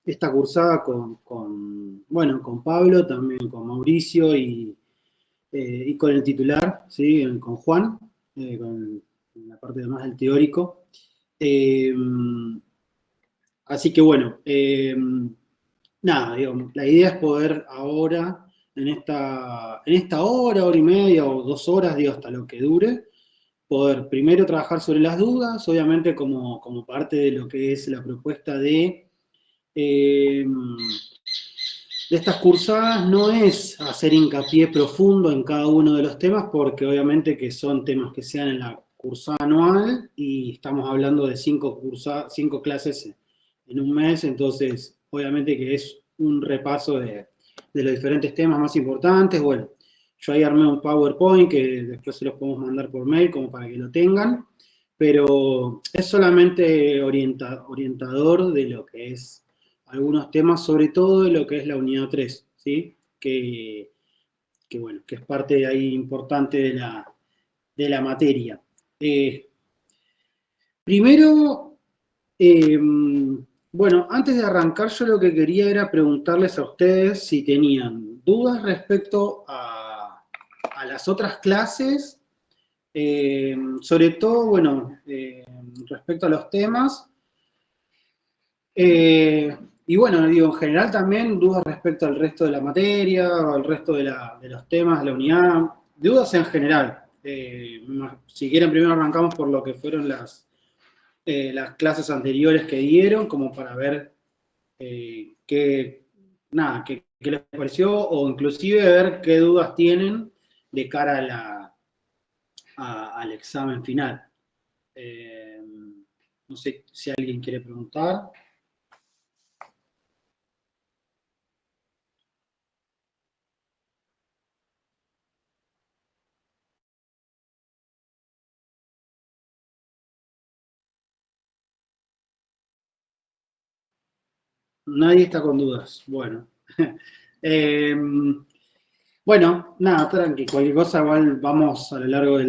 esta cursada bueno, con Pablo, también con Mauricio y con el titular, ¿sí? Con Juan, con la parte más del teórico. Eh, Así que bueno, nada, digamos, la idea es poder ahora, en esta hora y media o 2 horas, digo, hasta lo que dure, poder primero trabajar sobre las dudas, obviamente como parte de lo que es la propuesta eh, de estas cursadas, no es hacer hincapié profundo en cada uno de los temas, porque obviamente que son temas que se dan en la cursada anual y estamos hablando de 5 clases en un mes, entonces obviamente que es un repaso de los diferentes temas más importantes. Bueno, yo ahí armé un PowerPoint que después se los podemos mandar por mail como para que lo tengan, pero es solamente orientador de lo que es algunos temas, sobre todo de lo que es la unidad 3, ¿sí? Bueno, que es parte ahí importante de la materia. Primero, eh, bueno, antes de arrancar, yo lo que quería era preguntarles a ustedes si tenían dudas respecto a las otras clases, sobre todo, bueno, respecto a los temas. Y bueno, digo, en general también dudas respecto al resto de la materia, al resto de los temas de la unidad, dudas en general. Si quieren, primero arrancamos por lo que fueron las clases anteriores que dieron, como para ver qué les pareció, o inclusive ver qué dudas tienen de cara al examen final. No sé si alguien quiere preguntar. Nadie está con dudas. Bueno. Eh, bueno, nada, tranqui. Cualquier cosa, igual vamos a lo largo de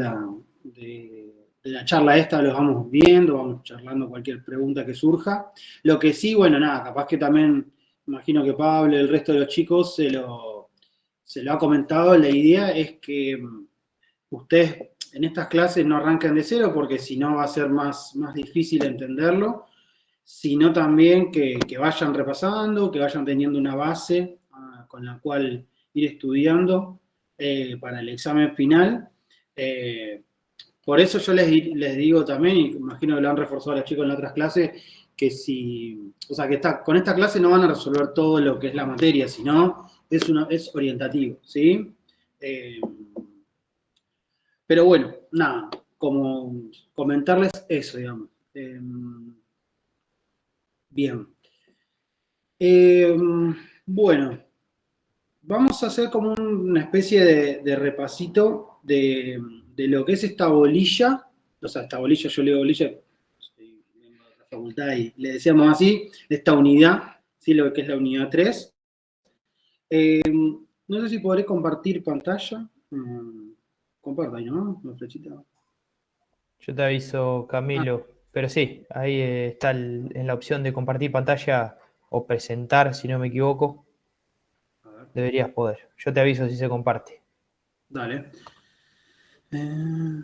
la charla esta, los vamos viendo, vamos charlando cualquier pregunta que surja. Lo que sí, bueno, nada, capaz que también, imagino que Pablo y el resto de los chicos se lo ha comentado. La idea es que ustedes en estas clases no arranquen de cero, porque si no va a ser más difícil entenderlo, sino también que vayan repasando, que vayan teniendo una base con la cual ir estudiando para el examen final. Eh, por eso yo les digo también, y imagino que lo han reforzado a los chicos en otras clases, que con esta clase no van a resolver todo lo que es la materia, sino es orientativo, ¿sí? Eh, pero bueno, nada, como comentarles eso, digamos. Bien. Bueno, vamos a hacer como una especie de repasito de lo que es esta bolilla. O sea, esta bolilla, yo le digo bolilla, estoy en otra facultad y le decíamos así, esta unidad, ¿sí? Lo que es la unidad 3. No sé si podré compartir pantalla. Comparta ahí, ¿no? La flechita. Yo te aviso, Camilo, pero sí, ahí está en la opción de compartir pantalla o presentar, si no me equivoco, A ver, deberías poder. Yo te aviso si se comparte. dale. Eh,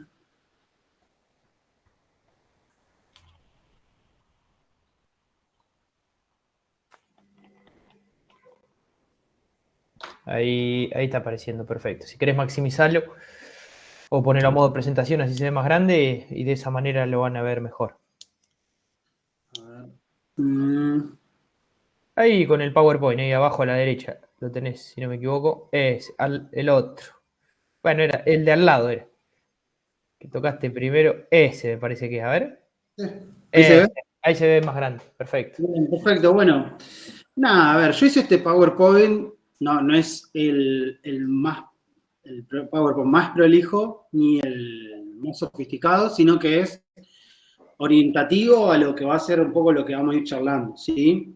Ahí está apareciendo, perfecto. Si querés maximizarlo o ponerlo a modo presentación, así se ve más grande y de esa manera lo van a ver mejor. a ver. Mm, Ahí con el PowerPoint, ahí abajo a la derecha, lo tenés, si no me equivoco, es el otro. Bueno, era el de al lado, era. Que tocaste primero, ese me parece que es, a ver. Ahí se ve. Ese, ahí se ve más grande, perfecto. Bien, perfecto, bueno. Nada, a ver, yo hice este PowerPoint, no es el PowerPoint más prolijo ni el más sofisticado, sino que es orientativo a lo que va a ser un poco lo que vamos a ir charlando, ¿sí?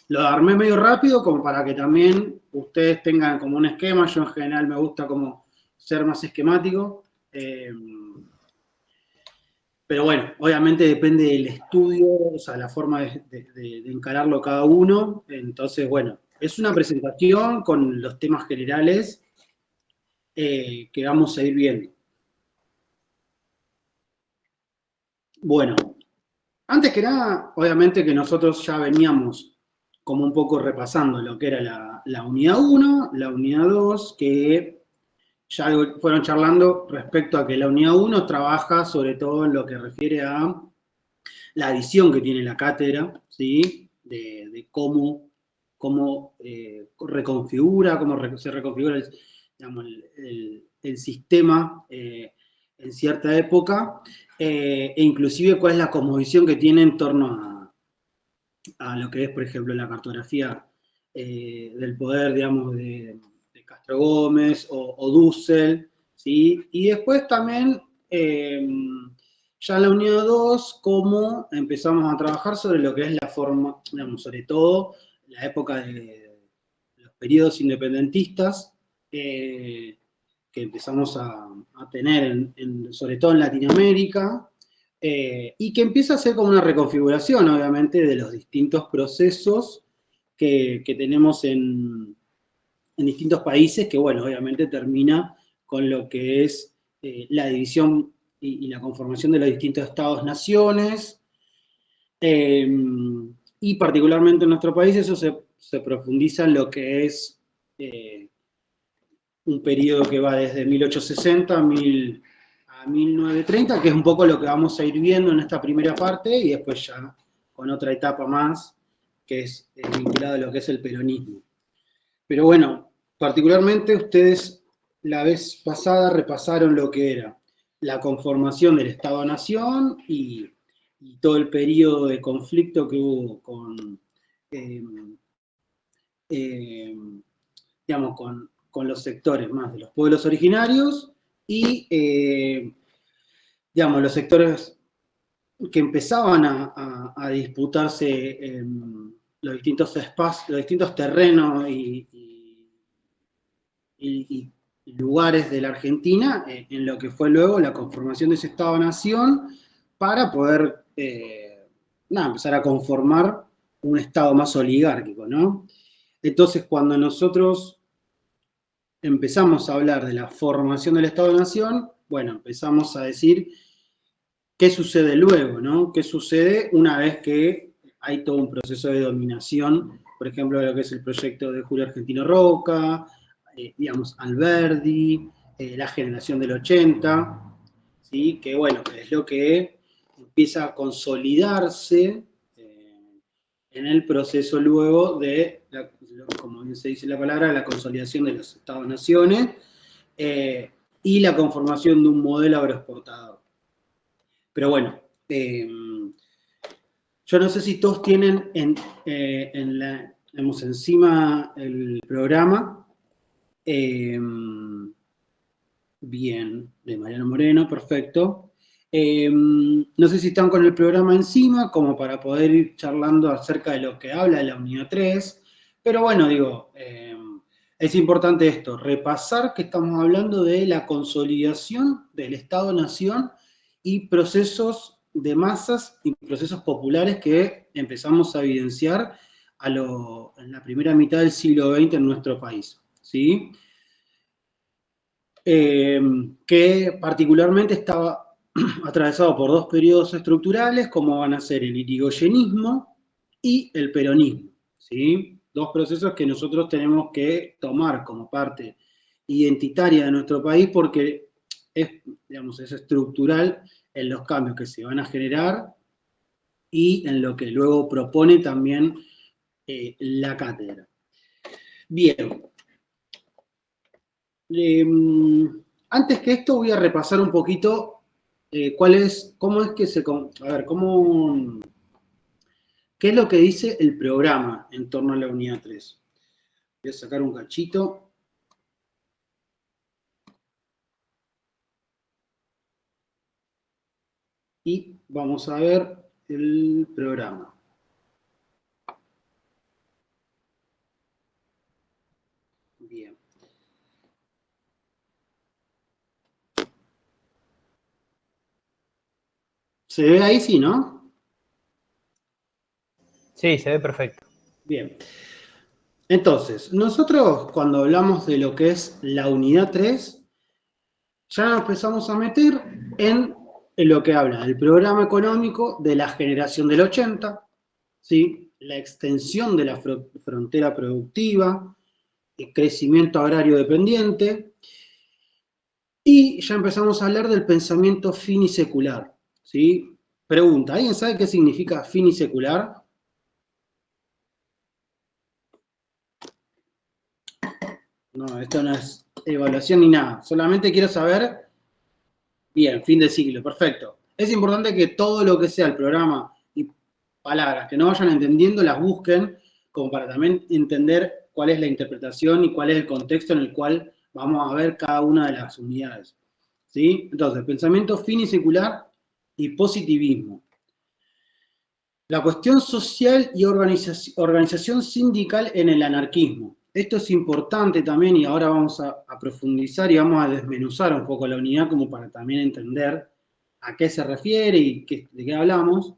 Lo armé medio rápido como para que también ustedes tengan como un esquema. Yo en general me gusta como ser más esquemático. Pero bueno, obviamente depende del estudio, o sea, la forma de encararlo cada uno. Entonces, bueno, es una presentación con los temas generales que vamos a ir viendo. Bueno, antes que nada, obviamente que nosotros ya veníamos como un poco repasando lo que era la unidad 1, la unidad 2, que ya fueron charlando respecto a que la unidad 1 trabaja sobre todo en lo que refiere a la visión que tiene la cátedra, ¿sí? De cómo reconfigura, se reconfigura digamos, el sistema en cierta época, e inclusive cuál es la cosmovisión que tiene en torno a lo que es, por ejemplo, la cartografía del poder, digamos, de Castro Gómez o Dussel, ¿sí? Y después también, ya en la unidad 2, cómo empezamos a trabajar sobre lo que es la forma, digamos, sobre todo la época de los periodos independentistas, que empezamos a tener, sobre todo en Latinoamérica, y que empieza a ser como una reconfiguración, obviamente, de los distintos procesos que tenemos en distintos países, que, bueno, obviamente termina con lo que es la división y la conformación de los distintos estados-naciones, y particularmente en nuestro país eso se profundiza en lo que es un periodo que va desde 1860 a 1930, que es un poco lo que vamos a ir viendo en esta primera parte, y después ya con otra etapa más, que es vinculada a lo que es el peronismo. Pero bueno, particularmente ustedes la vez pasada repasaron lo que era la conformación del Estado-Nación y todo el periodo de conflicto que hubo eh, eh, digamos, con los sectores más de los pueblos originarios y, digamos, los sectores que empezaban a disputarse los distintos espacios, los distintos terrenos y lugares de la Argentina en lo que fue luego la conformación de ese Estado-Nación para poder empezar a conformar un Estado más oligárquico, ¿no? Entonces, cuando nosotros empezamos a hablar de la formación del Estado-Nación, bueno, empezamos a decir qué sucede luego, ¿no? ¿Qué sucede una vez que hay todo un proceso de dominación, por ejemplo, lo que es el proyecto de Julio Argentino Roca, digamos, Alberdi, la generación del 80, ¿sí? Que bueno, es lo que empieza a consolidarse en el proceso luego de, como bien se dice la palabra, la consolidación de los Estados-naciones eh, y la conformación de un modelo agroexportador. Pero bueno, yo no sé si todos tienen digamos, encima el programa. Eh, Bien, de Mariano Moreno, perfecto. No sé si están con el programa encima, como para poder ir charlando acerca de lo que habla de la unidad 3, pero bueno, digo, es importante esto, repasar que estamos hablando de la consolidación del Estado-Nación y procesos de masas y procesos populares que empezamos a evidenciar en la primera mitad del siglo XX en nuestro país, ¿sí? Que particularmente estaba atravesado por dos periodos estructurales, como van a ser el irigoyenismo y el peronismo, ¿sí? Dos procesos que nosotros tenemos que tomar como parte identitaria de nuestro país porque es, digamos, es estructural en los cambios que se van a generar y en lo que luego propone también la cátedra. Bien, Eh, antes que esto voy a repasar un poquito cómo es que a ver, qué es lo que dice el programa en torno a la unidad 3. Voy a sacar un cachito. Y vamos a ver el programa. Bien. ¿Se ve ahí, sí, no? Sí, se ve perfecto. Bien. Entonces, nosotros cuando hablamos de lo que es la unidad 3, ya nos empezamos a meter en lo que habla del programa económico de la generación del 80, ¿sí? La extensión de la frontera productiva, el crecimiento agrario dependiente, y ya empezamos a hablar del pensamiento finisecular, ¿sí? Pregunta, ¿alguien sabe qué significa finisecular? No, esto no es evaluación ni nada, solamente quiero saber. Bien, fin de siglo, perfecto. Es importante que todo lo que sea el programa y palabras que no vayan entendiendo las busquen, como para también entender cuál es la interpretación y cuál es el contexto en el cual vamos a ver cada una de las unidades. ¿Sí? Entonces, pensamiento finisecular y positivismo. La cuestión social y organización sindical en el anarquismo. Esto es importante también y ahora vamos a profundizar y vamos a desmenuzar un poco la unidad como para también entender a qué se refiere y de qué hablamos.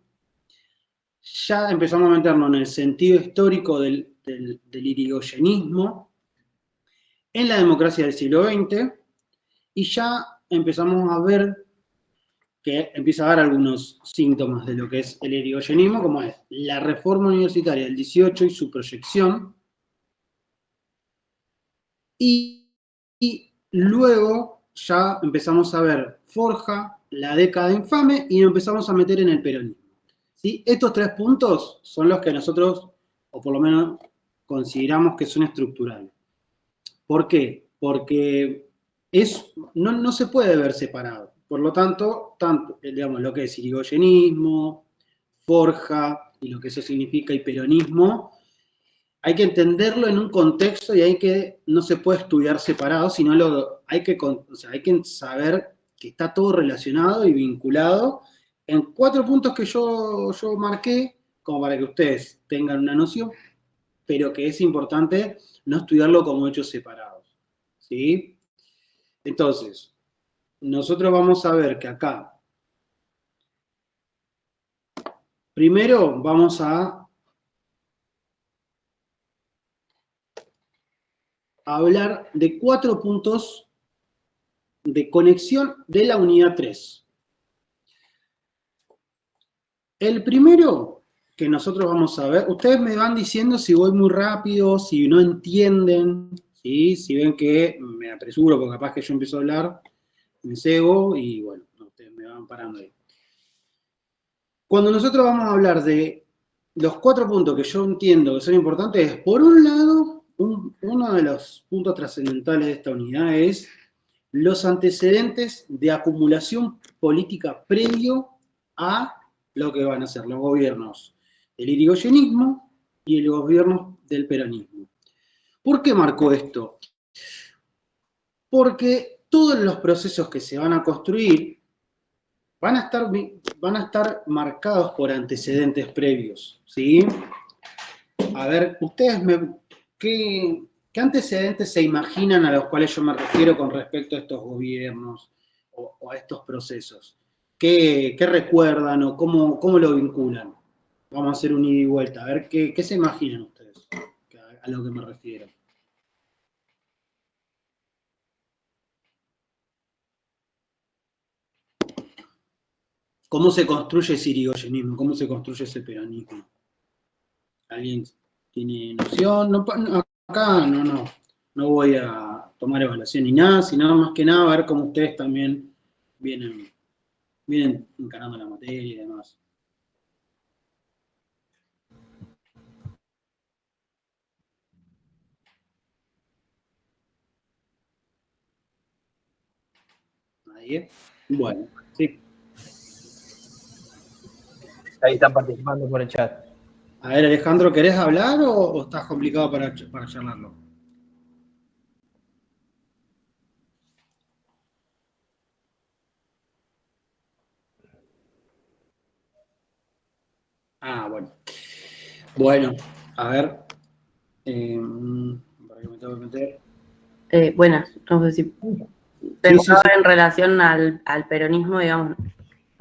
Ya empezamos a meternos en el sentido histórico del irigoyenismo, en la democracia del siglo XX, y ya empezamos a ver que empieza a dar algunos síntomas de lo que es el irigoyenismo, como es la reforma universitaria del 18 y su proyección, y luego ya empezamos a ver Forja, la década infame, y nos empezamos a meter en el peronismo. ¿Sí? Estos 3 puntos son los que nosotros, o por lo menos consideramos que son estructurales. ¿Por qué? Porque no se puede ver separado. Por lo tanto, digamos, lo que es irigoyenismo, Forja, y lo que eso significa, y peronismo, hay que entenderlo en un contexto y no se puede estudiar separado, sino hay que saber que está todo relacionado y vinculado en 4 puntos que yo marqué, como para que ustedes tengan una noción, pero que es importante no estudiarlo como hechos separados. ¿Sí? Entonces, nosotros vamos a ver que acá, primero vamos a hablar de 4 puntos de conexión de la unidad 3. El primero que nosotros vamos a ver, ustedes me van diciendo si voy muy rápido, si no entienden, ¿sí? Si ven que me apresuro, porque capaz que yo empiezo a hablar, me cebo y bueno, ustedes me van parando ahí. Cuando nosotros vamos a hablar de los 4 puntos que yo entiendo que son importantes, es, por un lado, uno de los puntos trascendentales de esta unidad es los antecedentes de acumulación política previo a lo que van a ser los gobiernos del irigoyenismo y el gobierno del peronismo. ¿Por qué marcó esto? Porque todos los procesos que se van a construir van a estar marcados por antecedentes previos, ¿sí? A ver, ustedes ¿qué antecedentes se imaginan a los cuales yo me refiero con respecto a estos gobiernos o a estos procesos? ¿Qué recuerdan o cómo lo vinculan? Vamos a hacer un ida y vuelta. A ver, ¿qué se imaginan ustedes a lo que me refiero? ¿Cómo se construye ese irigoyenismo? ¿Cómo se construye ese peronismo? ¿Alguien tiene noción? Acá no voy a tomar evaluación ni nada, sino más que nada a ver cómo ustedes también vienen encarando la materia y demás. ¿Nadie? Bueno, sí. Ahí están participando por el chat. A ver, Alejandro, ¿querés hablar o estás complicado para charlarlo? Ah, bueno. Bueno, a ver. ¿Para qué me tengo que meter? Buenas, no sé si Sí, pensaba sí. en relación al peronismo, digamos,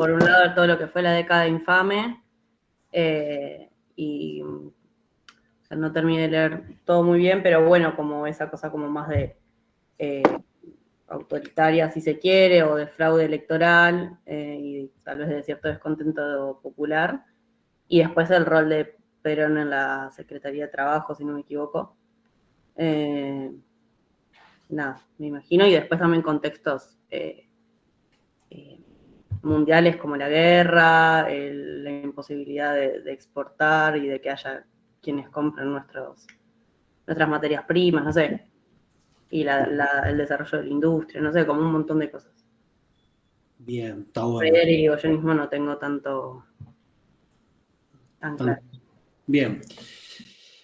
por un lado todo lo que fue la década infame, y o sea, no terminé de leer todo muy bien, pero bueno, como esa cosa como más de autoritaria, si se quiere, o de fraude electoral, y tal vez de cierto descontento popular. Y después el rol de Perón en la Secretaría de Trabajo, si no me equivoco. Nada, me imagino. Y después también contextos mundiales como la guerra, la imposibilidad de exportar y de que haya quienes compren nuestras materias primas, no sé. Y el desarrollo de la industria, no sé, como un montón de cosas. Bien, está bueno. Freire y Goyenismo no tengo tan claro. Bien.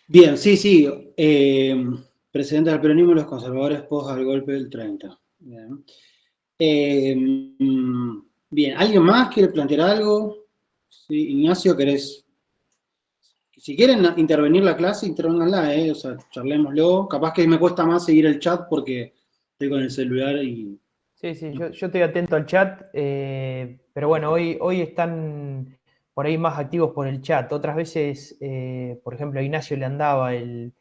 Bien, sí. Presidente del peronismo y los conservadores pos al golpe del 30. Bien. Bien, ¿alguien más quiere plantear algo? Sí, Ignacio, ¿querés? Si quieren intervenir la clase, intervenganla, o sea, charlémoslo. Capaz que me cuesta más seguir el chat porque estoy con el celular y... Sí, yo estoy atento al chat, pero bueno, hoy están por ahí más activos por el chat. Otras veces, por ejemplo, a Ignacio le andaba el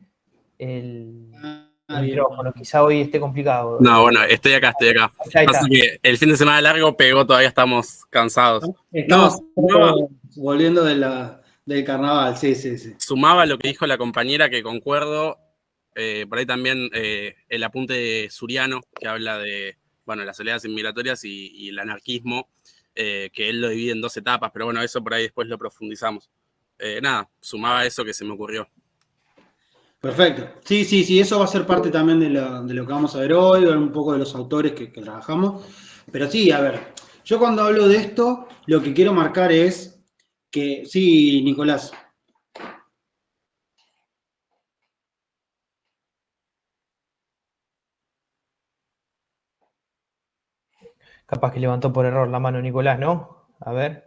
micrófono. Quizá hoy esté complicado. No, bueno, estoy acá. Ahí Pasa que el fin de semana largo pegó, todavía estamos cansados. Estamos volviendo del carnaval, sí. Sumaba lo que dijo la compañera, que concuerdo. Por ahí también el apunte de Suriano, que habla de las oleadas inmigratorias y el anarquismo, que él lo divide en 2 etapas, pero bueno, eso por ahí después lo profundizamos. Sumaba eso que se me ocurrió. Perfecto. Sí, eso va a ser parte también de lo que vamos a ver hoy, un poco de los autores que trabajamos. Pero sí, a ver, yo cuando hablo de esto, lo que quiero marcar es que, sí, Nicolás. Capaz que levantó por error la mano Nicolás, ¿no? A ver.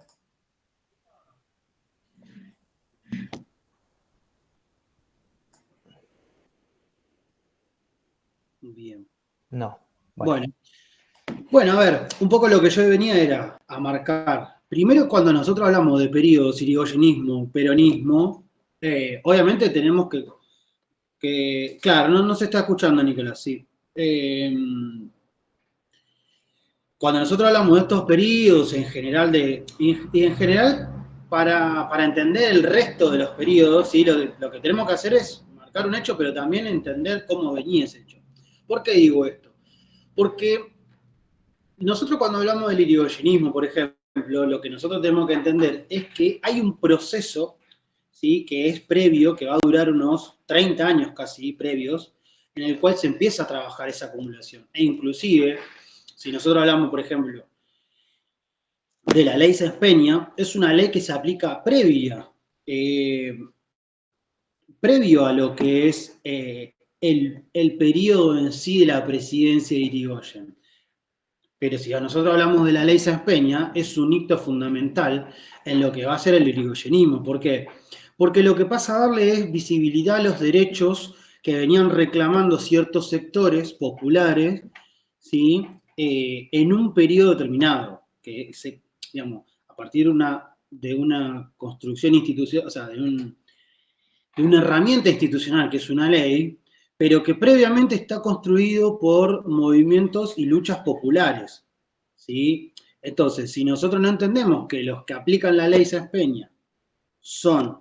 Bien. No. Bueno, a ver, un poco lo que yo venía era a marcar. Primero, cuando nosotros hablamos de periodos, irigoyenismo, peronismo, obviamente tenemos que claro, no se está escuchando, Nicolás, sí. Cuando nosotros hablamos de estos periodos en general, y en general, para entender el resto de los periodos, ¿sí? Lo que tenemos que hacer es marcar un hecho, pero también entender cómo venía ese hecho. ¿Por qué digo esto? Porque nosotros cuando hablamos del irigoyenismo, por ejemplo, lo que nosotros tenemos que entender es que hay un proceso, ¿sí? Que es previo, que va a durar unos 30 años casi previos, en el cual se empieza a trabajar esa acumulación. E inclusive, si nosotros hablamos, por ejemplo, de la ley Sáenz-Peña, es una ley que se aplica previo a lo que es el periodo en sí de la presidencia de Irigoyen. Pero si a nosotros hablamos de la ley Sáenz-Peña, es un hito fundamental en lo que va a ser el irigoyenismo. ¿Por qué? Porque lo que pasa a darle es visibilidad a los derechos que venían reclamando ciertos sectores populares, ¿sí? En un periodo determinado, que digamos, a partir de una construcción institucional, o sea, de una herramienta institucional que es una ley, pero que previamente está construido por movimientos y luchas populares, ¿sí? Entonces, si nosotros no entendemos que los que aplican la ley Sáenz-Peña son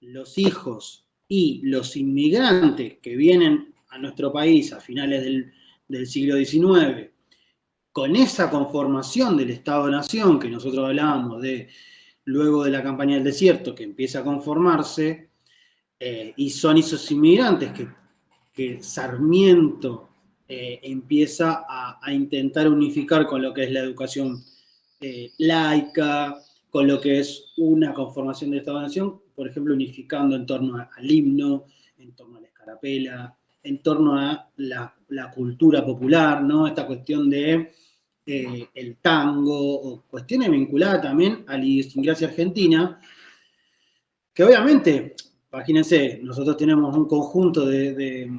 los hijos y los inmigrantes que vienen a nuestro país a finales del siglo XIX, con esa conformación del Estado-Nación que nosotros hablábamos luego de la campaña del desierto, que empieza a conformarse, y son esos inmigrantes que Sarmiento empieza a intentar unificar con lo que es la educación laica, con lo que es una conformación del Estado-Nación, por ejemplo, unificando en torno al himno, en torno a la escarapela, en torno a la cultura popular, ¿no? Esta cuestión de el tango, o cuestiones vinculadas también a la idiosincrasia argentina, que obviamente, imagínense, nosotros tenemos un conjunto de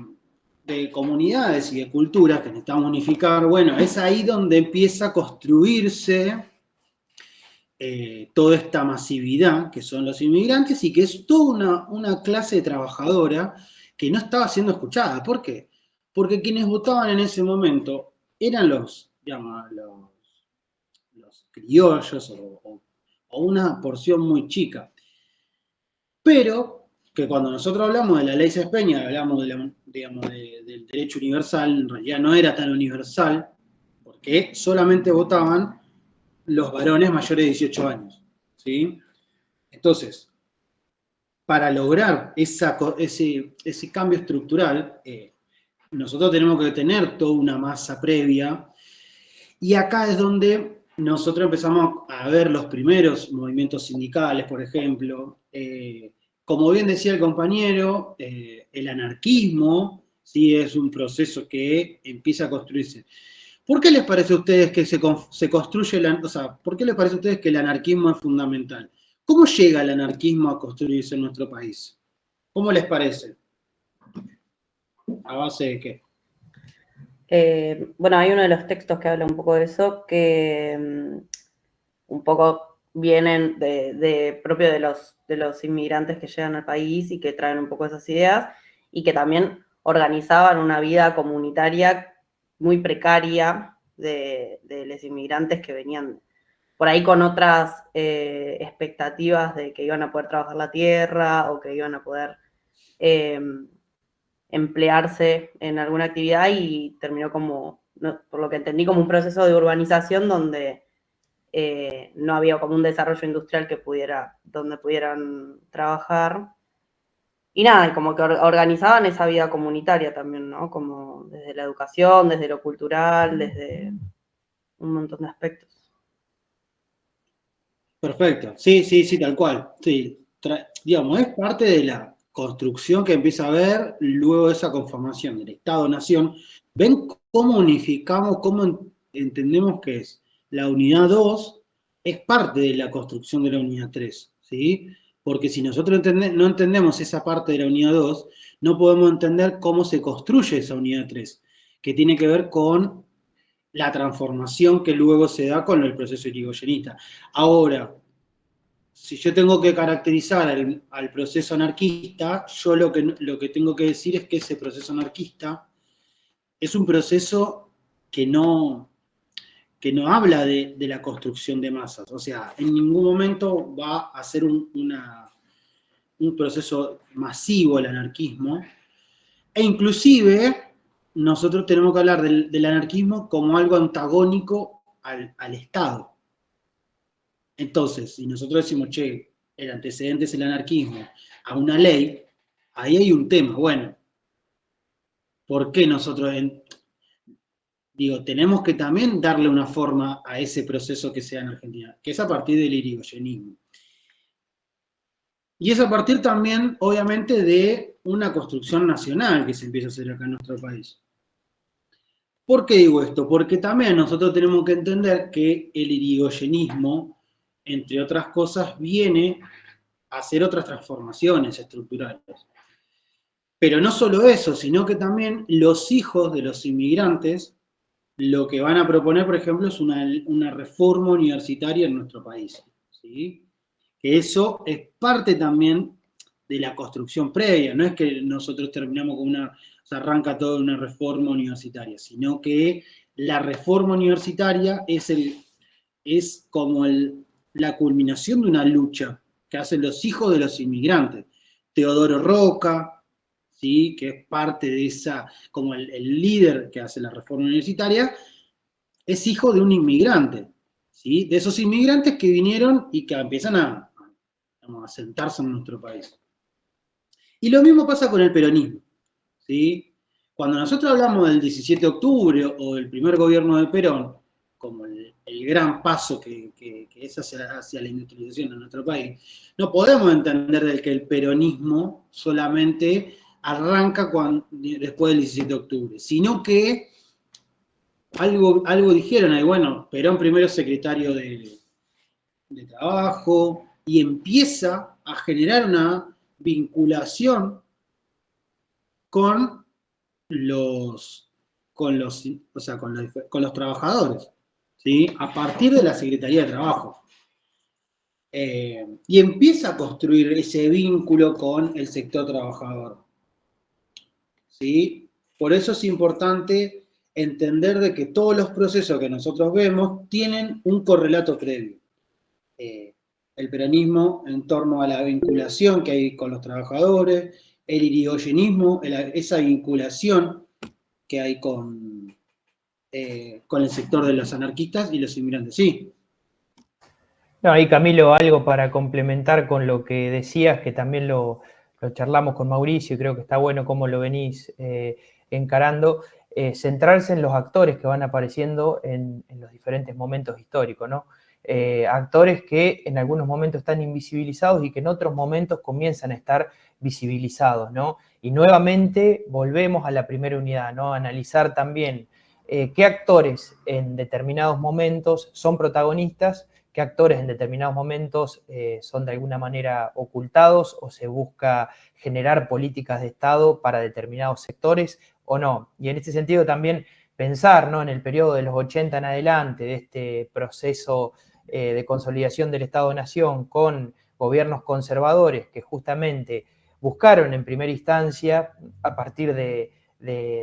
comunidades y de culturas que necesitamos unificar. Bueno, es ahí donde empieza a construirse toda esta masividad que son los inmigrantes y que es toda una clase trabajadora que no estaba siendo escuchada. ¿Por qué? Porque quienes votaban en ese momento eran digamos, los criollos o una porción muy chica. Pero que cuando nosotros hablamos de la ley Cespeña, hablamos del derecho universal, en realidad no era tan universal, porque solamente votaban los varones mayores de 18 años. ¿Sí? Entonces, para lograr ese cambio estructural, nosotros tenemos que tener toda una masa previa, y acá es donde nosotros empezamos a ver los primeros movimientos sindicales, por ejemplo. Como bien decía el compañero, el anarquismo, ¿sí? Es un proceso que empieza a construirse. ¿Por qué les parece a ustedes que se construye por qué les parece a ustedes que el anarquismo es fundamental? ¿Cómo llega el anarquismo a construirse en nuestro país? ¿Cómo les parece? ¿A base de qué? Bueno, hay uno de los textos que habla un poco de eso, que un poco vienen propio de los inmigrantes que llegan al país y que traen un poco esas ideas, y que también organizaban una vida comunitaria muy precaria de los inmigrantes que venían por ahí con otras expectativas de que iban a poder trabajar la tierra o que iban a poder emplearse en alguna actividad, y terminó como, por lo que entendí, como un proceso de urbanización donde no había como un desarrollo industrial donde pudieran trabajar. Y nada, como que organizaban esa vida comunitaria también, ¿no? Como desde la educación, desde lo cultural, desde un montón de aspectos. Perfecto, sí, tal cual. Sí. Digamos, es parte de la construcción que empieza a haber luego de esa conformación del Estado-Nación. ¿Ven cómo unificamos, cómo entendemos que es? La unidad 2 es parte de la construcción de la unidad 3, ¿sí? Porque si nosotros no entendemos esa parte de la unidad 2, no podemos entender cómo se construye esa unidad 3, que tiene que ver con la transformación que luego se da con el proceso irigoyenista. Ahora, si yo tengo que caracterizar al proceso anarquista, yo lo que tengo que decir es que ese proceso anarquista es un proceso que no habla de la construcción de masas. O sea, en ningún momento va a ser un proceso masivo el anarquismo. E inclusive nosotros tenemos que hablar del anarquismo como algo antagónico al Estado. Entonces, si nosotros decimos, che, el antecedente es el anarquismo a una ley, ahí hay un tema. Bueno, ¿por qué nosotros, tenemos que también darle una forma a ese proceso que se da en Argentina, que es a partir del irigoyenismo? Y es a partir también, obviamente, de una construcción nacional que se empieza a hacer acá en nuestro país. ¿Por qué digo esto? Porque también nosotros tenemos que entender que el irigoyenismo, entre otras cosas, viene a hacer otras transformaciones estructurales. Pero no solo eso, sino que también los hijos de los inmigrantes lo que van a proponer, por ejemplo, es una reforma universitaria en nuestro país. ¿Sí? Que eso es parte también de la construcción previa, no es que nosotros terminamos con arranca toda una reforma universitaria, sino que la reforma universitaria es como la culminación de una lucha que hacen los hijos de los inmigrantes. Teodoro Roca, ¿sí? Que es parte de como el líder que hace la reforma universitaria, es hijo de un inmigrante, ¿sí? De esos inmigrantes que vinieron y que empiezan a sentarse en nuestro país. Y lo mismo pasa con el peronismo, ¿sí? Cuando nosotros hablamos del 17 de octubre o del primer gobierno de Perón, como el gran paso que es hacia la industrialización en nuestro país, no podemos entender del que el peronismo solamente arranca después del 17 de octubre, sino que algo dijeron ahí, bueno, Perón primero es secretario de Trabajo y empieza a generar una vinculación con los trabajadores, ¿sí? A partir de la Secretaría de Trabajo. y empieza a construir ese vínculo con el sector trabajador. ¿Sí? Por eso es importante entender de que todos los procesos que nosotros vemos tienen un correlato previo. El peronismo en torno a la vinculación que hay con los trabajadores, el irigoyenismo, esa vinculación que hay con el sector de los anarquistas y los inmigrantes. Sí. No, ahí Camilo, algo para complementar con lo que decías, que también lo charlamos con Mauricio y creo que está bueno cómo lo venís encarando, centrarse en los actores que van apareciendo en los diferentes momentos históricos, ¿no? Actores que en algunos momentos están invisibilizados y que en otros momentos comienzan a estar visibilizados, ¿no? Y nuevamente volvemos a la primera unidad, ¿no? Analizar también qué actores en determinados momentos son protagonistas, qué actores en determinados momentos son de alguna manera ocultados o se busca generar políticas de Estado para determinados sectores o no. Y en este sentido también pensar, ¿no?, en el periodo de los 80 en adelante, de este proceso de consolidación del Estado-Nación con gobiernos conservadores que justamente buscaron en primera instancia, a partir de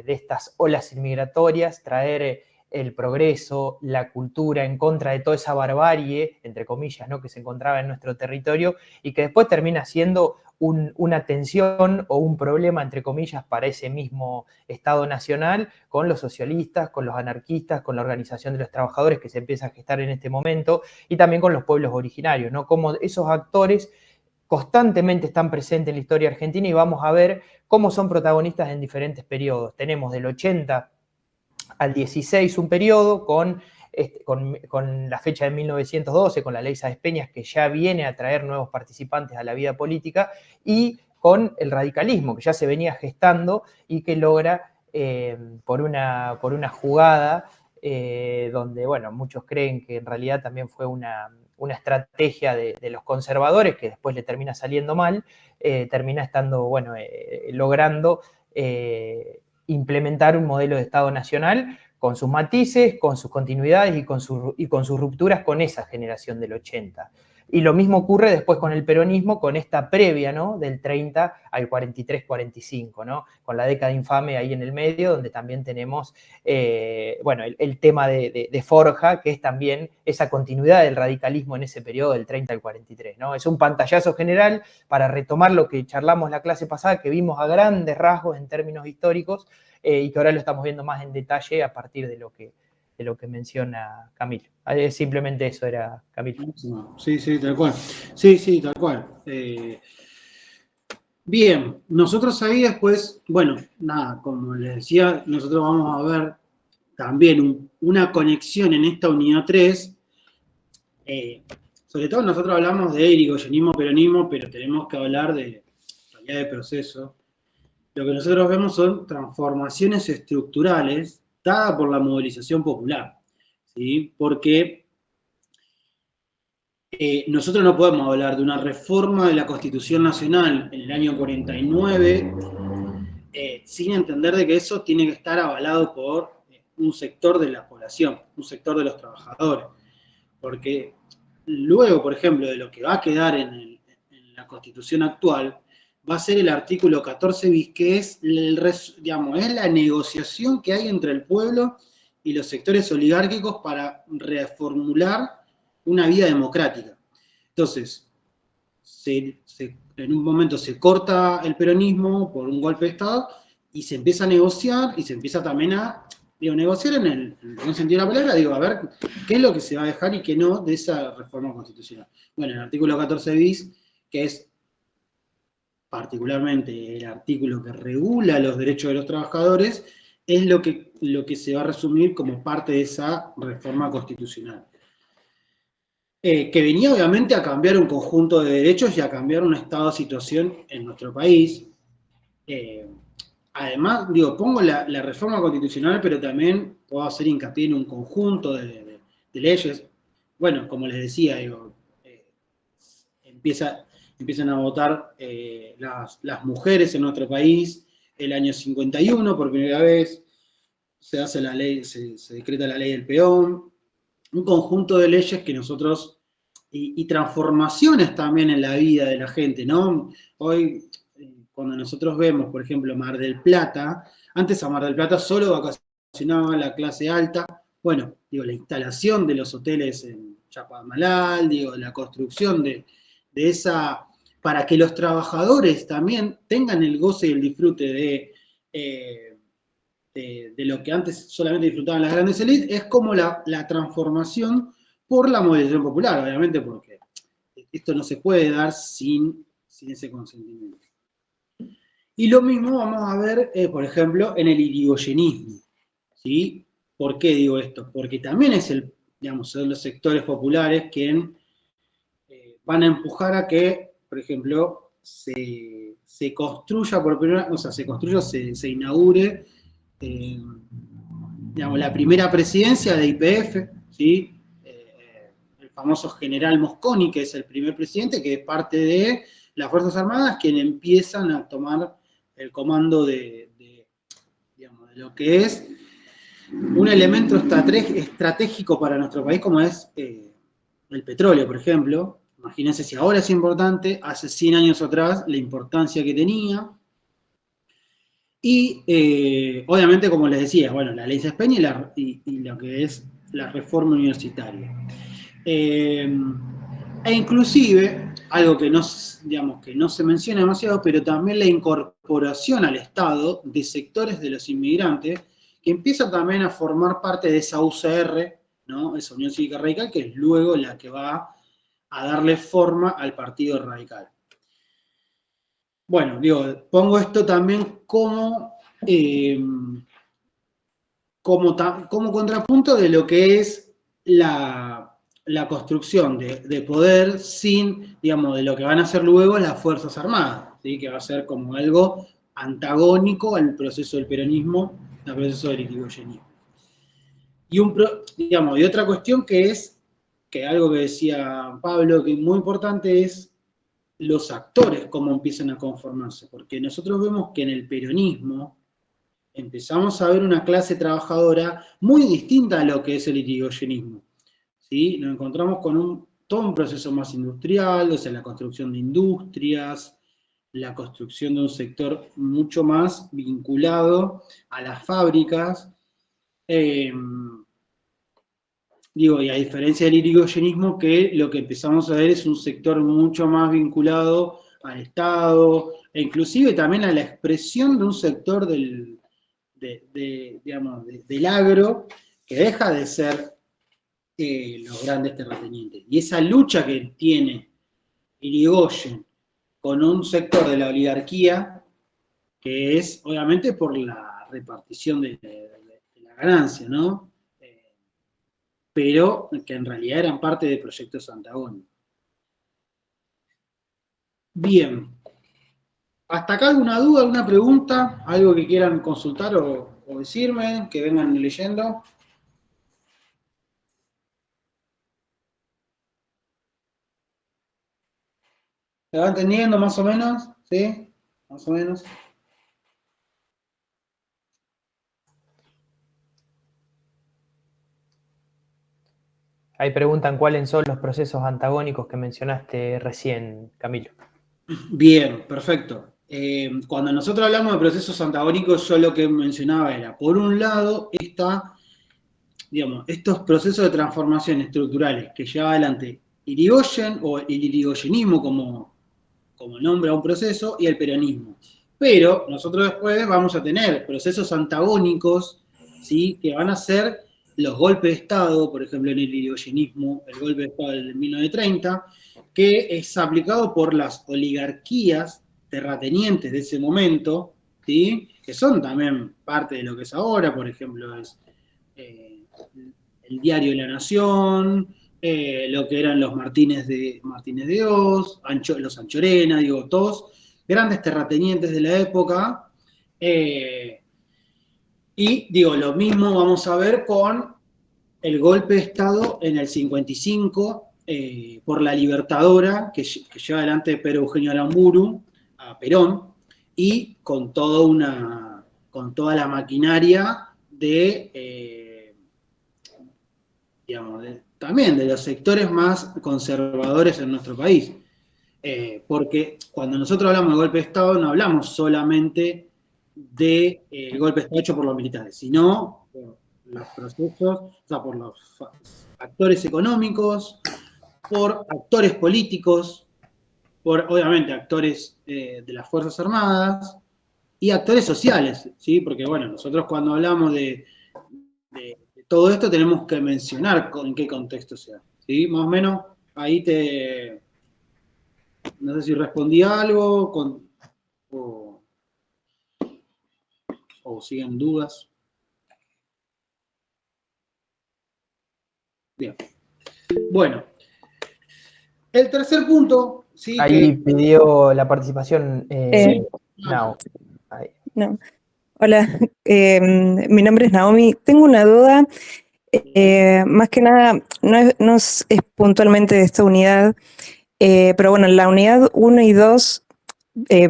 estas olas inmigratorias, traer el progreso, la cultura en contra de toda esa barbarie, entre comillas, ¿no?, que se encontraba en nuestro territorio y que después termina siendo una tensión o un problema, entre comillas, para ese mismo Estado nacional con los socialistas, con los anarquistas, con la organización de los trabajadores que se empieza a gestar en este momento y también con los pueblos originarios, ¿no? Como esos actores constantemente están presentes en la historia argentina y vamos a ver cómo son protagonistas en diferentes periodos. Tenemos del 80 al 16 un periodo con la fecha de 1912, con la ley Sáenz Peñas, que ya viene a traer nuevos participantes a la vida política, y con el radicalismo, que ya se venía gestando y que logra, por una jugada, donde, bueno, muchos creen que en realidad también fue una estrategia de los conservadores, que después le termina saliendo mal, termina estando, bueno, logrando implementar un modelo de Estado nacional con sus matices, con sus continuidades y con sus rupturas con esa generación del 80. Y lo mismo ocurre después con el peronismo, con esta previa, ¿no?, del 30 al 43-45, ¿no?, con la década infame ahí en el medio, donde también tenemos, bueno, el tema de Forja, que es también esa continuidad del radicalismo en ese periodo del 30 al 43, ¿no? Es un pantallazo general para retomar lo que charlamos la clase pasada, que vimos a grandes rasgos en términos históricos, y que ahora lo estamos viendo más en detalle a partir de lo que menciona Camilo. Simplemente eso era, Camilo. Sí, sí, tal cual. Sí, tal cual. Bien, nosotros ahí después, bueno, nada, como les decía, nosotros vamos a ver también una conexión en esta unidad 3. Sobre todo nosotros hablamos de irigoyenismo, peronismo, pero tenemos que hablar de realidad de proceso. Lo que nosotros vemos son transformaciones estructurales dadas por la movilización popular, ¿sí? Porque nosotros no podemos hablar de una reforma de la Constitución Nacional en el año 49 sin entender de que eso tiene que estar avalado por un sector de la población, un sector de los trabajadores. Porque luego, por ejemplo, de lo que va a quedar en la Constitución actual, va a ser el artículo 14 bis, que es, digamos, es la negociación que hay entre el pueblo y los sectores oligárquicos para reformular una vida democrática. Entonces, en un momento se corta el peronismo por un golpe de Estado y se empieza a negociar y se empieza también a negociar en el buen sentido de la palabra, a ver qué es lo que se va a dejar y qué no de esa reforma constitucional. Bueno, el artículo 14 bis, que es particularmente el artículo que regula los derechos de los trabajadores, es lo que se va a resumir como parte de esa reforma constitucional. Que venía obviamente a cambiar un conjunto de derechos y a cambiar un estado de situación en nuestro país. Además, pongo la reforma constitucional, pero también puedo hacer hincapié en un conjunto de leyes. Bueno, como les decía, empiezan a votar las mujeres en nuestro país el año 51 por primera vez, se hace la ley, se decreta la ley del peón, un conjunto de leyes que nosotros y transformaciones también en la vida de la gente, ¿no? Hoy, cuando nosotros vemos, por ejemplo, Mar del Plata, antes a Mar del Plata solo vacacionaba la clase alta. Bueno, digo, la instalación de los hoteles en Chapadmalal, digo, la construcción de esa, para que los trabajadores también tengan el goce y el disfrute de lo que antes solamente disfrutaban las grandes élites, es como la transformación por la movilización popular, obviamente, porque esto no se puede dar sin ese consentimiento. Y lo mismo vamos a ver, por ejemplo, en el irigoyenismo, ¿sí? ¿Por qué digo esto? Porque también son los sectores populares que van a empujar a que, por ejemplo, se construya por primera vez, o sea, se inaugure, la primera presidencia de YPF, ¿sí? El famoso general Mosconi, que es el primer presidente, que es parte de las Fuerzas Armadas, quienes empiezan a tomar el comando de lo que es un elemento estratégico para nuestro país, como es el petróleo, por ejemplo. Imagínense si ahora es importante, hace 100 años atrás, la importancia que tenía. Y obviamente, como les decía, bueno, la ley Sespeña y lo que es la reforma universitaria. E inclusive, algo que no se menciona demasiado, pero también la incorporación al Estado de sectores de los inmigrantes, que empieza también a formar parte de esa UCR, ¿no? Esa Unión Cívica Radical, que es luego la que va a darle forma al Partido Radical. Bueno, pongo esto también como contrapunto de lo que es la construcción de poder sin, de lo que van a hacer luego las Fuerzas Armadas, ¿sí? Que va a ser como algo antagónico al proceso del peronismo, al proceso del irigoyenismo. Y otra cuestión que algo que decía Pablo, que es muy importante, es los actores, cómo empiezan a conformarse, porque nosotros vemos que en el peronismo empezamos a ver una clase trabajadora muy distinta a lo que es el irigoyenismo, ¿sí? Nos encontramos con todo un proceso más industrial, o sea, la construcción de industrias, la construcción de un sector mucho más vinculado a las fábricas, y a diferencia del irigoyenismo, que lo que empezamos a ver es un sector mucho más vinculado al Estado, e inclusive también a la expresión de un sector del agro, que deja de ser los grandes terratenientes. Y esa lucha que tiene Irigoyen con un sector de la oligarquía, que es obviamente por la repartición de la ganancia, ¿no? Pero que en realidad eran parte de proyectos antagónicos. Bien. ¿Hasta acá alguna duda, alguna pregunta? ¿Algo que quieran consultar o decirme? Que vengan leyendo. ¿Se va entendiendo más o menos? ¿Sí? Más o menos. Ahí preguntan cuáles son los procesos antagónicos que mencionaste recién, Camilo. Bien, perfecto. Cuando nosotros hablamos de procesos antagónicos, yo lo que mencionaba era, por un lado, estos procesos de transformación estructurales que lleva adelante Irigoyen, o el irigoyenismo como nombra un proceso, y el peronismo. Pero nosotros después vamos a tener procesos antagónicos, ¿sí? Que van a ser los golpes de Estado, por ejemplo en el irigoyenismo, el golpe de Estado del 1930, que es aplicado por las oligarquías terratenientes de ese momento, ¿sí? Que son también parte de lo que es ahora, por ejemplo, es el Diario de la Nación, lo que eran los Martínez de Oz, los Anchorena, todos grandes terratenientes de la época. Lo mismo vamos a ver con el golpe de Estado en el 55 por la Libertadora, que lleva adelante Pedro Eugenio Aramburu a Perón, y con toda la maquinaria digamos, también de los sectores más conservadores en nuestro país. Porque cuando nosotros hablamos de golpe de Estado, no hablamos solamente del golpe de Estado hecho por los militares, sino por los procesos, o sea, por los actores económicos, por actores políticos, por obviamente actores de las Fuerzas Armadas y actores sociales, ¿sí? Porque bueno, nosotros cuando hablamos de todo esto tenemos que mencionar en qué contexto se da, ¿sí? Más o menos ahí no sé si respondí algo o siguen dudas. Bien. Bueno, el tercer punto, sí. Ahí pidió la participación Nao. Ahí. No. Hola, mi nombre es Naomi. Tengo una duda, más que nada, no es puntualmente de esta unidad, pero bueno, en la unidad 1 y 2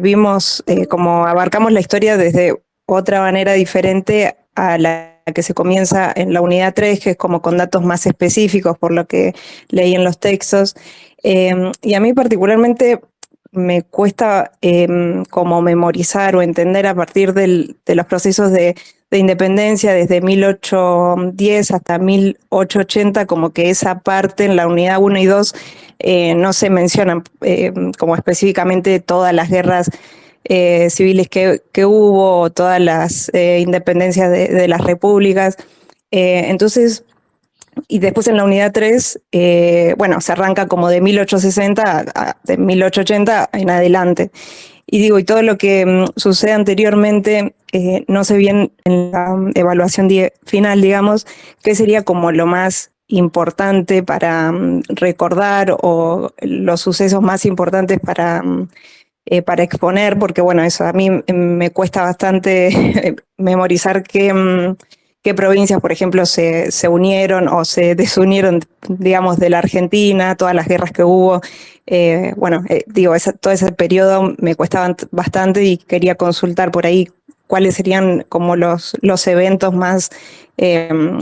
vimos como abarcamos la historia desde otra manera diferente a la que se comienza en la unidad 3, que es como con datos más específicos, por lo que leí en los textos. Y a mí particularmente me cuesta como memorizar o entender a partir de los procesos de independencia desde 1810 hasta 1880, como que esa parte en la unidad 1 y 2 no se mencionan como específicamente todas las guerras civiles que hubo, todas las independencias de las repúblicas. Entonces, y después en la unidad 3, bueno, se arranca como de 1860 de 1880 en adelante. Y digo, y todo lo que sucede anteriormente, no sé bien en la evaluación final, digamos, qué sería como lo más importante para recordar o los sucesos más importantes para exponer, porque bueno, eso a mí me cuesta bastante memorizar qué provincias, por ejemplo, se unieron o se desunieron, digamos, de la Argentina, todas las guerras que hubo. Bueno, digo, todo ese periodo me cuestaba bastante y quería consultar por ahí cuáles serían como los eventos más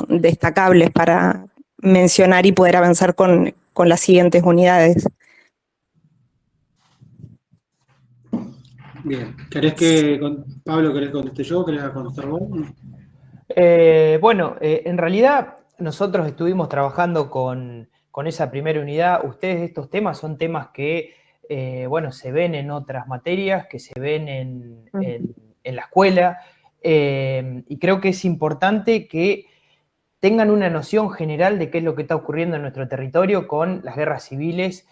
destacables para mencionar y poder avanzar con las siguientes unidades. Bien. Pablo, querés contestar yo? ¿Querés contestar vos? Bueno, en realidad nosotros estuvimos trabajando con esa primera unidad. Ustedes, estos temas son temas que, bueno, se ven en otras materias, que se ven en la escuela, y creo que es importante que tengan una noción general de qué es lo que está ocurriendo en nuestro territorio con las guerras civiles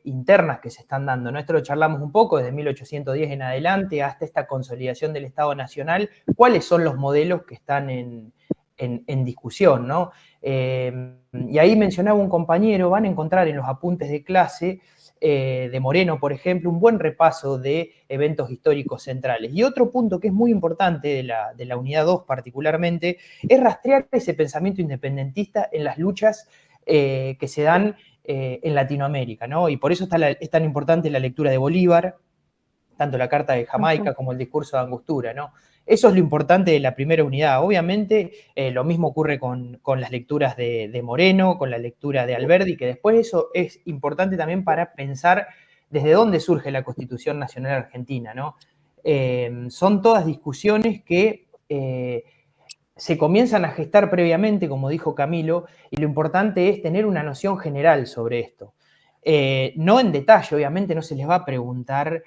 internas que se están dando, ¿no? Esto lo charlamos un poco desde 1810 en adelante hasta esta consolidación del Estado Nacional, cuáles son los modelos que están en discusión, ¿no? Y ahí mencionaba un compañero, van a encontrar en los apuntes de clase de Moreno, por ejemplo, un buen repaso de eventos históricos centrales. Y otro punto que es muy importante de la unidad 2 particularmente, es rastrear ese pensamiento independentista en las luchas que se dan en Latinoamérica, ¿no? Y por eso es tan importante la lectura de Bolívar, tanto la Carta de Jamaica como el discurso de Angostura, ¿no? Eso es lo importante de la primera unidad. Obviamente, lo mismo ocurre con las lecturas de Moreno, con la lectura de Alberdi, que después eso es importante también para pensar desde dónde surge la Constitución Nacional Argentina, ¿no? Son todas discusiones que se comienzan a gestar previamente, como dijo Camilo, y lo importante es tener una noción general sobre esto. No en detalle, obviamente no se les va a preguntar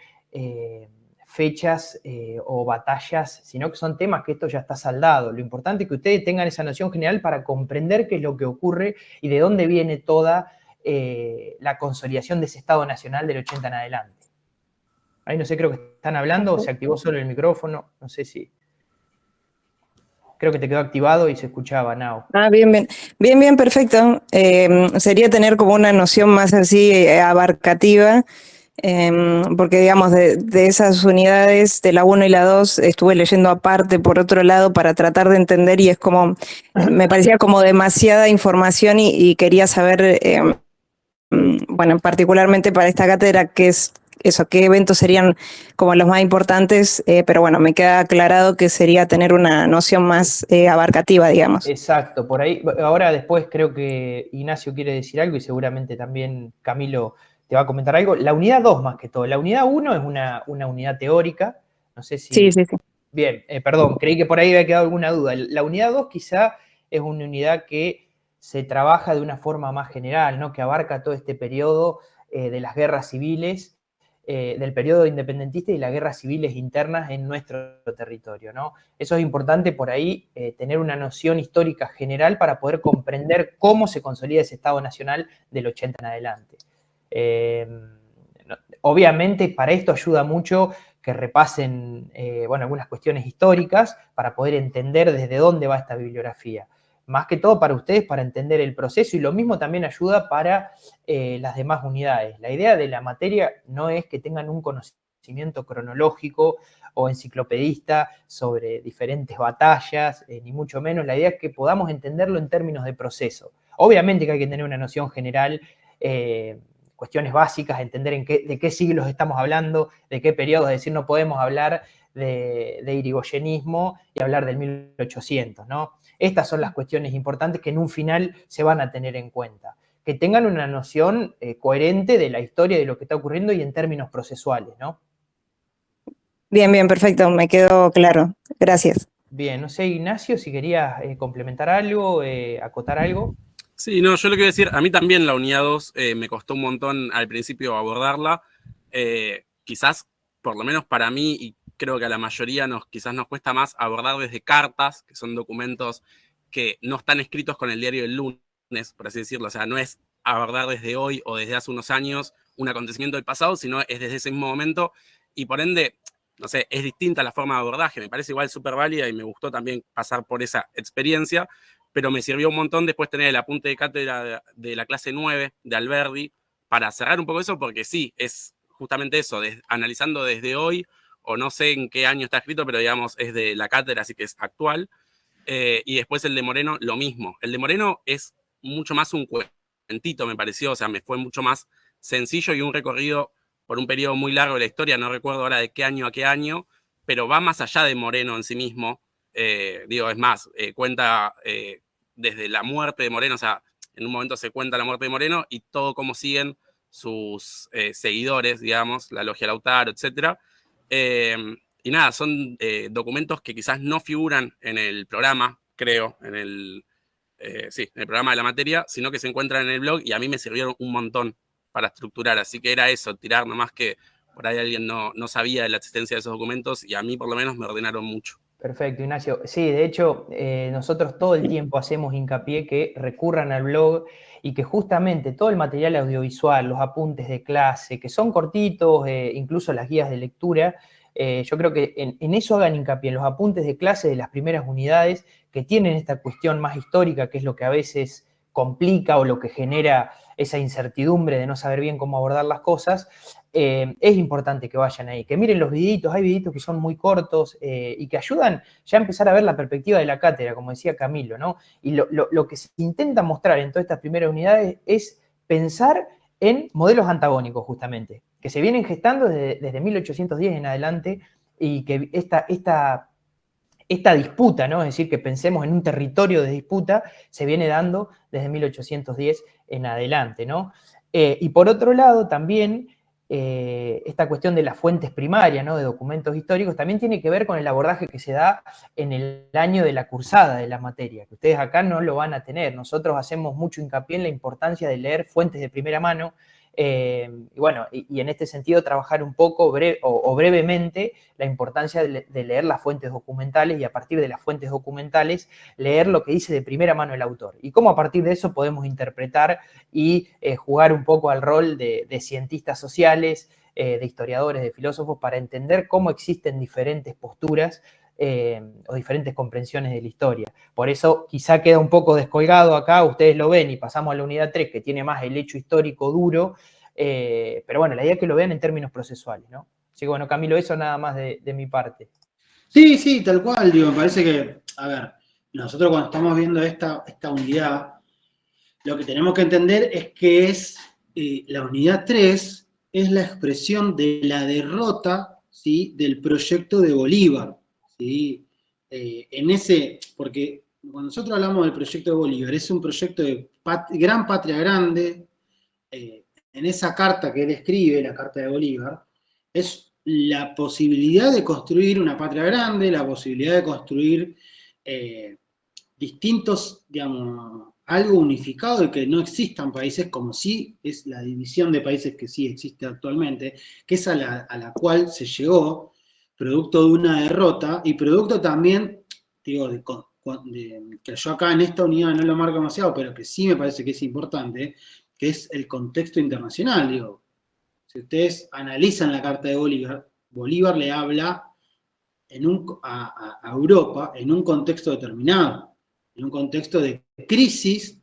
fechas o batallas, sino que son temas que esto ya está saldado. Lo importante es que ustedes tengan esa noción general para comprender qué es lo que ocurre y de dónde viene toda la consolidación de ese Estado Nacional del 80 en adelante. Ahí no sé, creo que están hablando o se activó solo el micrófono, no sé si... Creo que te quedó activado y se escuchaba, Nao. Bien, perfecto. Sería tener como una noción más así abarcativa, porque digamos de esas unidades de la 1 y la 2 estuve leyendo aparte por otro lado para tratar de entender y es como, me parecía como demasiada información y quería saber, bueno, particularmente para esta cátedra, qué es eso, qué eventos serían como los más importantes, pero bueno, me queda aclarado que sería tener una noción más abarcativa, digamos. Exacto, por ahí. Ahora después creo que Ignacio quiere decir algo y seguramente también Camilo te va a comentar algo. La unidad 2 más que todo. La unidad 1 es una unidad teórica. No sé si... Sí, sí, sí. Bien, perdón, creí que por ahí había quedado alguna duda. La unidad 2 quizá es una unidad que se trabaja de una forma más general, ¿no? Que abarca todo este periodo de las guerras civiles, del periodo independentista y las guerras civiles internas en nuestro territorio, ¿no? Eso es importante por ahí, tener una noción histórica general para poder comprender cómo se consolida ese Estado Nacional del 80 en adelante. Obviamente para esto ayuda mucho que repasen bueno, algunas cuestiones históricas para poder entender desde dónde va esta bibliografía. Más que todo para ustedes, para entender el proceso, y lo mismo también ayuda para las demás unidades. La idea de la materia no es que tengan un conocimiento cronológico o enciclopedista sobre diferentes batallas, ni mucho menos. La idea es que podamos entenderlo en términos de proceso. Obviamente que hay que tener una noción general, cuestiones básicas, entender de qué siglos estamos hablando, de qué periodos, es decir, no podemos hablar de irigoyenismo y hablar del 1800, ¿no? Estas son las cuestiones importantes que en un final se van a tener en cuenta. Que tengan una noción coherente de la historia, de lo que está ocurriendo y en términos procesuales, ¿no? Bien, bien, perfecto, me quedó claro. Gracias. Bien, no sé, Ignacio, si querías complementar algo, acotar algo. Sí, no, yo lo que voy a decir, a mí también la unidad 2 me costó un montón al principio abordarla. Quizás, por lo menos para mí, y creo que a la mayoría quizás nos cuesta más abordar desde cartas, que son documentos que no están escritos con el diario del lunes, por así decirlo. O sea, no es abordar desde hoy o desde hace unos años un acontecimiento del pasado, sino es desde ese mismo momento. Y por ende, no sé, es distinta la forma de abordaje. Me parece igual súper válida y me gustó también pasar por esa experiencia, pero me sirvió un montón después tener el apunte de cátedra de la clase 9 de Alberdi para cerrar un poco eso, porque sí, es justamente eso, analizando desde hoy, o no sé en qué año está escrito, pero digamos es de la cátedra, así que es actual. Y después el de Moreno, lo mismo. El de Moreno es mucho más un cuentito, me pareció, o sea, me fue mucho más sencillo y un recorrido por un periodo muy largo de la historia, no recuerdo ahora de qué año a qué año, pero va más allá de Moreno en sí mismo. Digo, es más, cuenta desde la muerte de Moreno, o sea, en un momento se cuenta la muerte de Moreno y todo cómo siguen sus seguidores, digamos, la Logia Lautaro, etc. Y nada, son documentos que quizás no figuran en el programa, creo, en el programa de la materia, sino que se encuentran en el blog y a mí me sirvieron un montón para estructurar. Así que era eso, tirar nomás que por ahí alguien no sabía de la existencia de esos documentos y a mí por lo menos me ordenaron mucho. Perfecto, Ignacio. Sí, de hecho, nosotros todo el tiempo hacemos hincapié que recurran al blog y que justamente todo el material audiovisual, los apuntes de clase, que son cortitos, incluso las guías de lectura, yo creo que en eso hagan hincapié, en los apuntes de clase de las primeras unidades que tienen esta cuestión más histórica, que es lo que a veces complica o lo que genera esa incertidumbre de no saber bien cómo abordar las cosas. Es importante que vayan ahí, que miren los videitos, hay videitos que son muy cortos y que ayudan ya a empezar a ver la perspectiva de la cátedra, como decía Camilo, ¿no? Y lo que se intenta mostrar en todas estas primeras unidades es pensar en modelos antagónicos, justamente, que se vienen gestando desde 1810 en adelante y que esta disputa, ¿no? Es decir, que pensemos en un territorio de disputa, se viene dando desde 1810 en adelante, ¿no? Y por otro lado, también esta cuestión de las fuentes primarias, ¿no? De documentos históricos, también tiene que ver con el abordaje que se da en el año de la cursada de la materia, que ustedes acá no lo van a tener. Nosotros hacemos mucho hincapié en la importancia de leer fuentes de primera mano, y bueno, y en este sentido trabajar un poco brevemente la importancia de leer las fuentes documentales y a partir de las fuentes documentales leer lo que dice de primera mano el autor y cómo a partir de eso podemos interpretar y jugar un poco al rol de cientistas sociales, de historiadores, de filósofos, para entender cómo existen diferentes posturas o diferentes comprensiones de la historia. Por eso quizá queda un poco descolgado acá, ustedes lo ven y pasamos a la unidad 3 que tiene más el hecho histórico duro, pero bueno, la idea es que lo vean en términos procesuales, ¿no? Así que bueno, Camilo, eso nada más de mi parte. Sí, tal cual, digo, me parece que, a ver, nosotros cuando estamos viendo esta unidad, lo que tenemos que entender es que es la unidad 3 es la expresión de la derrota, ¿sí?, del proyecto de Bolívar, ¿sí? Porque cuando nosotros hablamos del proyecto de Bolívar, es un proyecto de gran patria grande. En esa carta que él escribe, la carta de Bolívar, es la posibilidad de construir una patria grande, la posibilidad de construir distintos, digamos, algo unificado y que no existan países, como sí es la división de países que sí existe actualmente, que es a la cual se llegó producto de una derrota y producto también, digo, que yo acá en esta unidad no lo marco demasiado, pero que sí me parece que es importante, que es el contexto internacional, digo. Si ustedes analizan la carta de Bolívar, Bolívar le habla a Europa en un contexto determinado, en un contexto de crisis,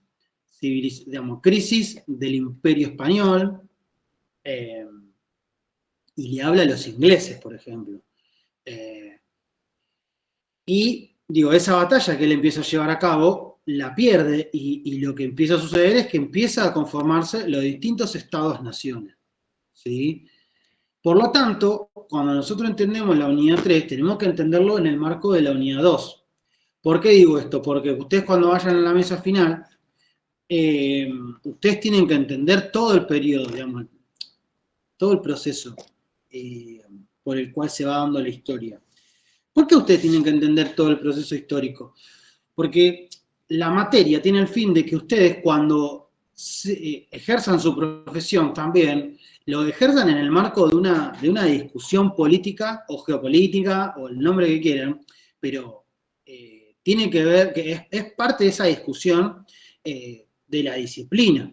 digamos, crisis del Imperio Español, y le habla a los ingleses, por ejemplo. Y digo, esa batalla que él empieza a llevar a cabo, la pierde, y lo que empieza a suceder es que empieza a conformarse los distintos estados-naciones, ¿sí? Por lo tanto, cuando nosotros entendemos la unidad 3, tenemos que entenderlo en el marco de la unidad 2. ¿Por qué digo esto? Porque ustedes cuando vayan a la mesa final, ustedes tienen que entender todo el periodo, digamos, todo el proceso por el cual se va dando la historia. ¿Por qué ustedes tienen que entender todo el proceso histórico? Porque la materia tiene el fin de que ustedes cuando ejerzan su profesión también, lo ejerzan en el marco de una discusión política o geopolítica o el nombre que quieran, pero tiene que ver, que es parte de esa discusión de la disciplina,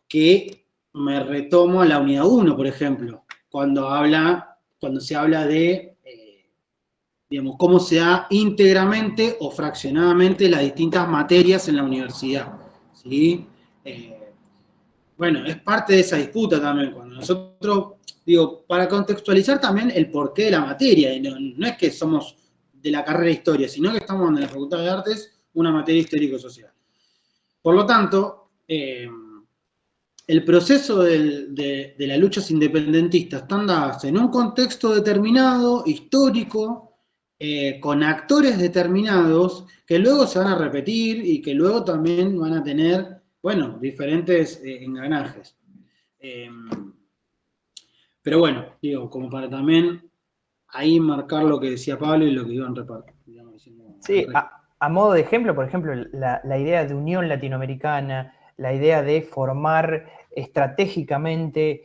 que me retomo a la unidad 1, por ejemplo, cuando se habla de, digamos, cómo se da íntegramente o fraccionadamente las distintas materias en la universidad, ¿sí? Bueno, es parte de esa disputa también, cuando nosotros, digo, para contextualizar también el porqué de la materia, y no es que somos de la carrera de historia, sino que estamos en la Facultad de Artes, una materia histórico-social. Por lo tanto, el proceso de las luchas independentistas están dadas en un contexto determinado, histórico, con actores determinados, que luego se van a repetir y que luego también van a tener, bueno, diferentes engranajes. Pero bueno, digo, como para también ahí marcar lo que decía Pablo y lo que iban repartiendo. Sí, a modo de ejemplo, por ejemplo, la idea de unión latinoamericana, la idea de formar estratégicamente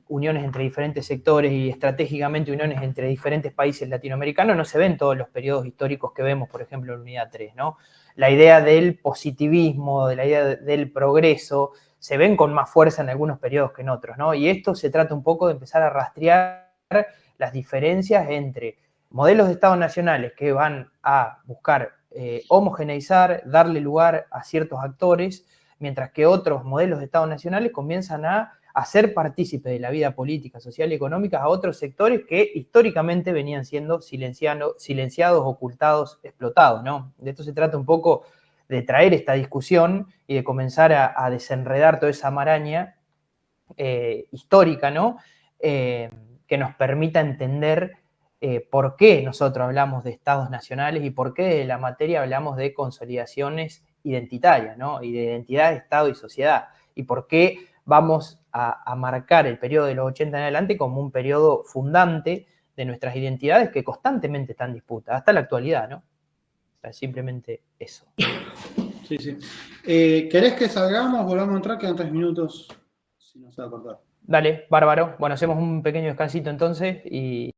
uniones entre diferentes sectores y estratégicamente uniones entre diferentes países latinoamericanos no se ven en todos los periodos históricos que vemos, por ejemplo, en Unidad 3, ¿no? La idea del positivismo, de la idea del progreso, se ven con más fuerza en algunos periodos que en otros, ¿no? Y esto se trata un poco de empezar a rastrear las diferencias entre modelos de Estados nacionales que van a buscar homogeneizar, darle lugar a ciertos actores, mientras que otros modelos de Estados nacionales comienzan a hacer partícipe de la vida política, social y económica a otros sectores que históricamente venían siendo silenciados, ocultados, explotados, ¿no? De esto se trata un poco de traer esta discusión y de comenzar a desenredar toda esa maraña histórica, ¿no? Que nos permita entender por qué nosotros hablamos de estados nacionales y por qué de la materia hablamos de consolidaciones identitarias, ¿no? Y de identidad, Estado y sociedad. Y por qué vamos a marcar el periodo de los 80 en adelante como un periodo fundante de nuestras identidades que constantemente están en disputa, hasta la actualidad, ¿no? O sea, simplemente eso. Sí, sí. ¿Querés que salgamos? Volvamos a entrar, quedan 3 minutos, si no se va a cortar. Dale, bárbaro. Bueno, hacemos un pequeño descansito entonces y